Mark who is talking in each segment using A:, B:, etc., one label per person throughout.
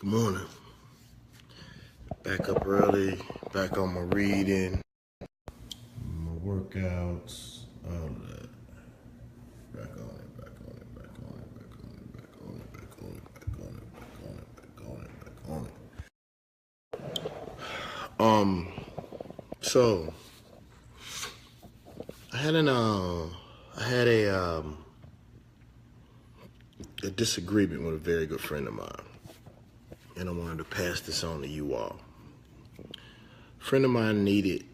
A: Good morning. Back up early, back on my reading, my workouts, all of that. Back on it, back on it, back on it, back on it, back on it, back on it, back on it, back on it, back on it, back on it. So I had a disagreement with a very good friend of mine, and I wanted to pass this on to you all. A friend of mine needed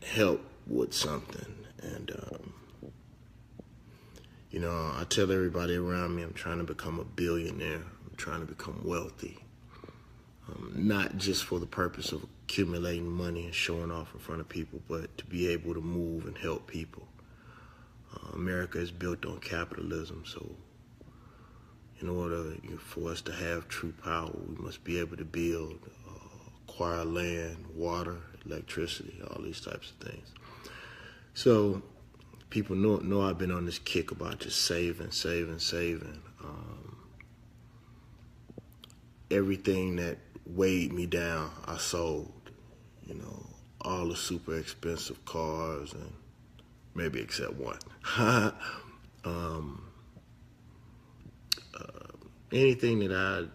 A: help with something, and I tell everybody around me I'm trying to become a billionaire. I'm trying to become wealthy, not just for the purpose of accumulating money and showing off in front of people, but to be able to move and help people. America is built on capitalism, so in order for us to have true power, we must be able to build, acquire land, water, electricity, all these types of things. So people know I've been on this kick about just saving. Everything that weighed me down, I sold. All the super expensive cars, and maybe except one. Anything that I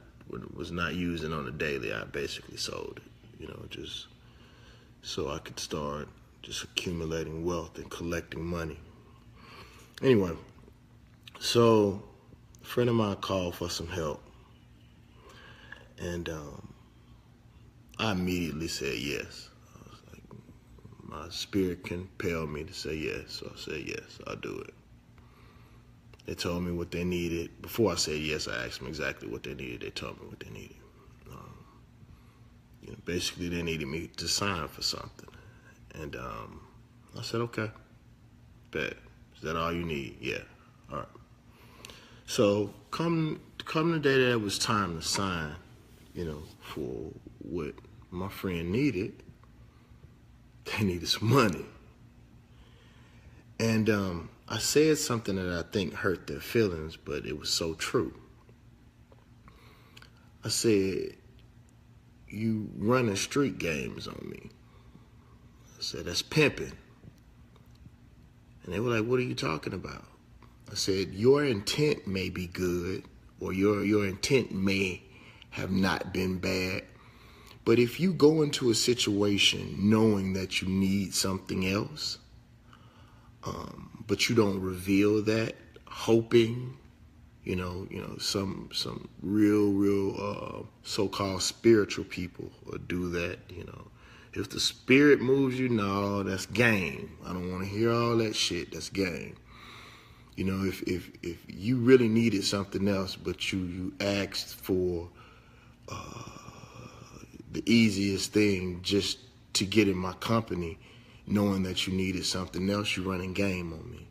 A: was not using on a daily, I basically sold it, just so I could start just accumulating wealth and collecting money. Anyway, so a friend of mine called for some help, and I immediately said yes. I was like, my spirit compelled me to say yes, so I said yes, I'll do it. They told me what they needed. Before I said yes, I asked them exactly what they needed. They told me what they needed. Basically, they needed me to sign for something. And I said, okay, bet. Is that all you need? Yeah, all right. So come the day that it was time to sign, for what my friend needed, they needed some money. And I said something that I think hurt their feelings, but it was so true. I said, you running street games on me. I said, that's pimping. And they were like, what are you talking about? I said, your intent may be good, or your intent may have not been bad. But if you go into a situation knowing that you need something else, but you don't reveal that, hoping, some real so-called spiritual people will do that, If the spirit moves you, no, that's game. I don't want to hear all that shit. That's game. If you really needed something else, but you asked for the easiest thing just to get in my company, knowing that you needed something else, you running game on me.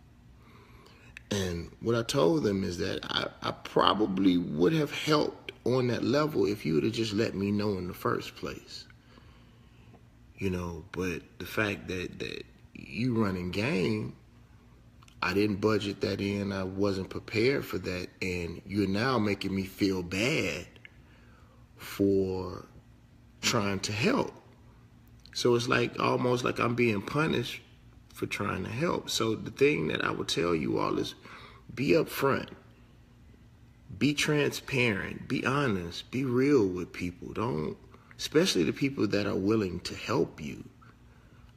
A: And what I told them is that I probably would have helped on that level if you would have just let me know in the first place. But the fact that you running game, I didn't budget that in. I wasn't prepared for that. And you're now making me feel bad for trying to help. So it's almost like I'm being punished for trying to help. So the thing that I would tell you all is be upfront, be transparent, be honest, be real with people. Especially the people that are willing to help you.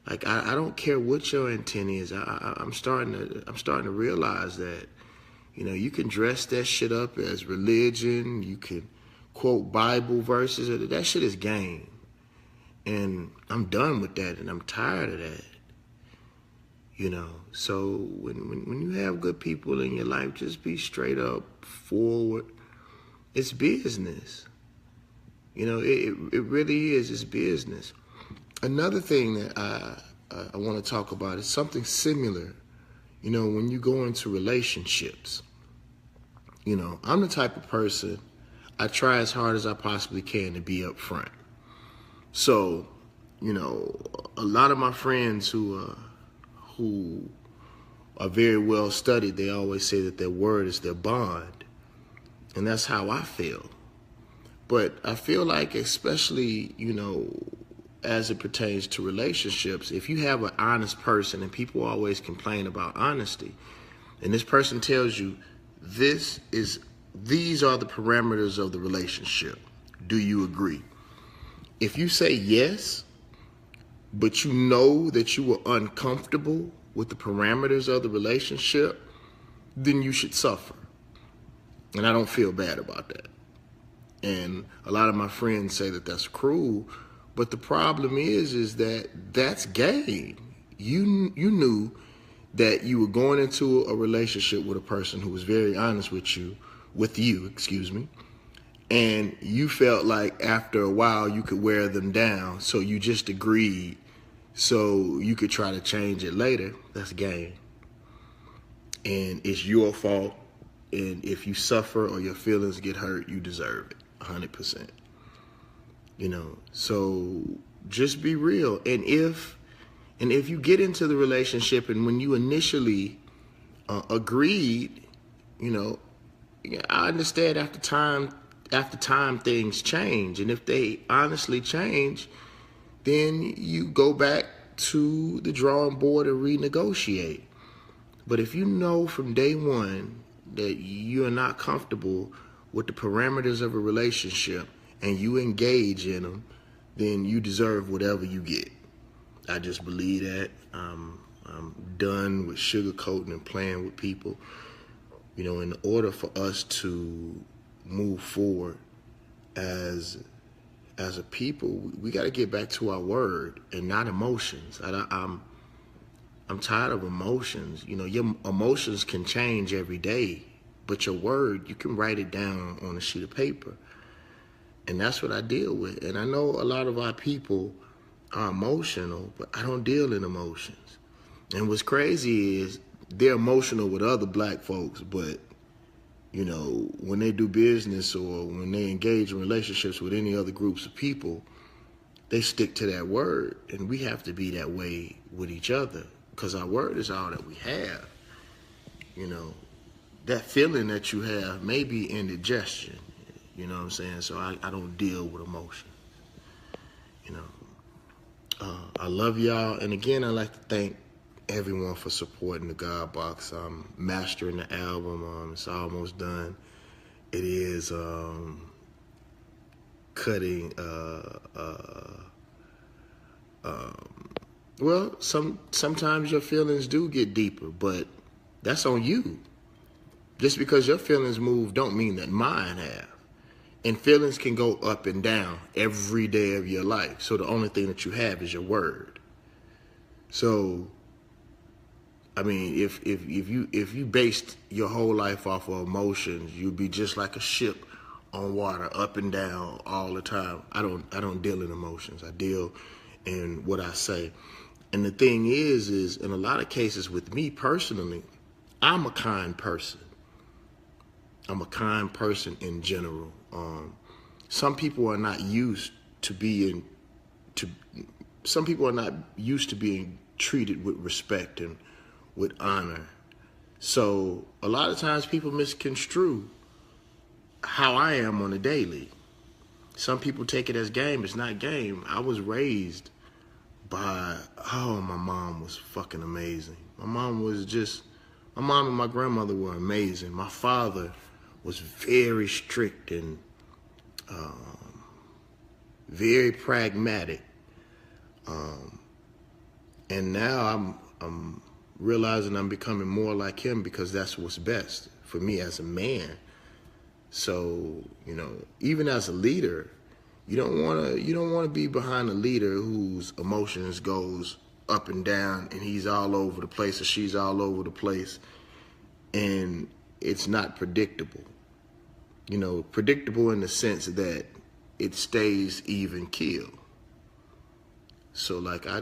A: Like I don't care what your intent is. I'm starting to realize that, you can dress that shit up as religion. You can quote Bible verses. That shit is game. And I'm done with that, and I'm tired of that. So when you have good people in your life, just be straight up forward. It's business. It really is. It's business. Another thing that I want to talk about is something similar. When you go into relationships, I'm the type of person, I try as hard as I possibly can to be upfront. So, a lot of my friends who are very well studied, they always say that their word is their bond. And that's how I feel. But I feel like, especially, as it pertains to relationships, if you have an honest person, and people always complain about honesty, and this person tells you, these are the parameters of the relationship. Do you agree? If you say yes, but you know that you were uncomfortable with the parameters of the relationship, then you should suffer. And I don't feel bad about that. And a lot of my friends say that that's cruel, but the problem is that that's game. You knew that you were going into a relationship with a person who was very honest with you, and you felt like after a while you could wear them down, so you just agreed so you could try to change it later. That's game. And it's your fault. And if you suffer or your feelings get hurt, you deserve it, 100%. So just be real. And if you get into the relationship and when you initially agreed, I understand after time things change. And if they honestly change, then you go back to the drawing board and renegotiate. But if you know from day one that you're not comfortable with the parameters of a relationship and you engage in them, then you deserve whatever you get. I just believe that. I'm done with sugarcoating and playing with people. In order for us to move forward as a people, we got to get back to our word and not emotions. I'm tired of emotions. Your emotions can change every day, but your word, you can write it down on a sheet of paper. And that's what I deal with. And I know a lot of our people are emotional, but I don't deal in emotions. And what's crazy is they're emotional with other black folks, but when they do business or when they engage in relationships with any other groups of people, they stick to that word. And we have to be that way with each other, because our word is all that we have. That feeling that you have may be indigestion. You know what I'm saying? So I don't deal with emotion. I love y'all. And again, I'd like to thank everyone for supporting the God Box. I'm mastering the album. It's almost done. It is cutting. Well, sometimes your feelings do get deeper, but that's on you. Just because your feelings move don't mean that mine have. And feelings can go up and down every day of your life. So the only thing that you have is your word. So, I mean, if you based your whole life off of emotions, you'd be just like a ship on water, up and down all the time. I don't deal in emotions. I deal in what I say. And the thing is in a lot of cases with me personally, I'm a kind person. I'm a kind person in general. Some people are not used to being treated with respect and with honor. So a lot of times people misconstrue how I am on a daily. Some people take it as game. It's not game. I was raised by, my mom was fucking amazing. My mom and my grandmother were amazing. My father was very strict and very pragmatic. And now I'm realizing I'm becoming more like him, because that's what's best for me as a man. So, even as a leader, you don't want to be behind a leader whose emotions goes up and down and he's all over the place or she's all over the place, and it's not predictable. Predictable in the sense that it stays even keel. So like I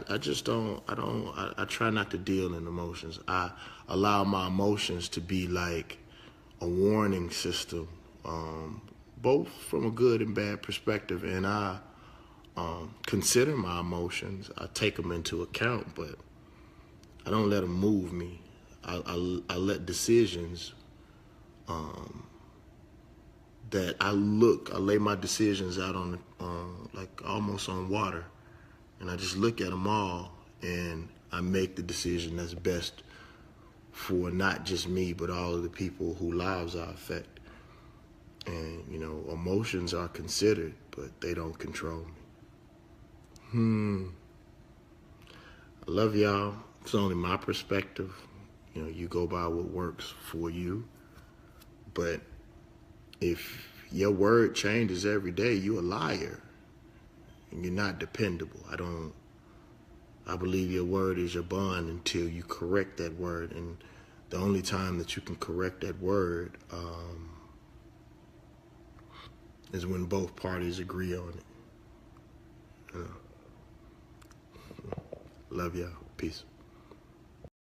A: try not to deal in emotions. I allow my emotions to be like a warning system, both from a good and bad perspective. And I consider my emotions. I take them into account, but I don't let them move me. I let decisions that I lay my decisions out on like almost on water, and I just look at them all, and I make the decision that's best for not just me, but all of the people whose lives I affect. And, you know, emotions are considered, but they don't control me. I love y'all. It's only my perspective. You know, you go by what works for you. But if your word changes every day, you're a liar. And you're not dependable. I believe your word is your bond until you correct that word. And the only time that you can correct that word is when both parties agree on it. Love y'all. Peace.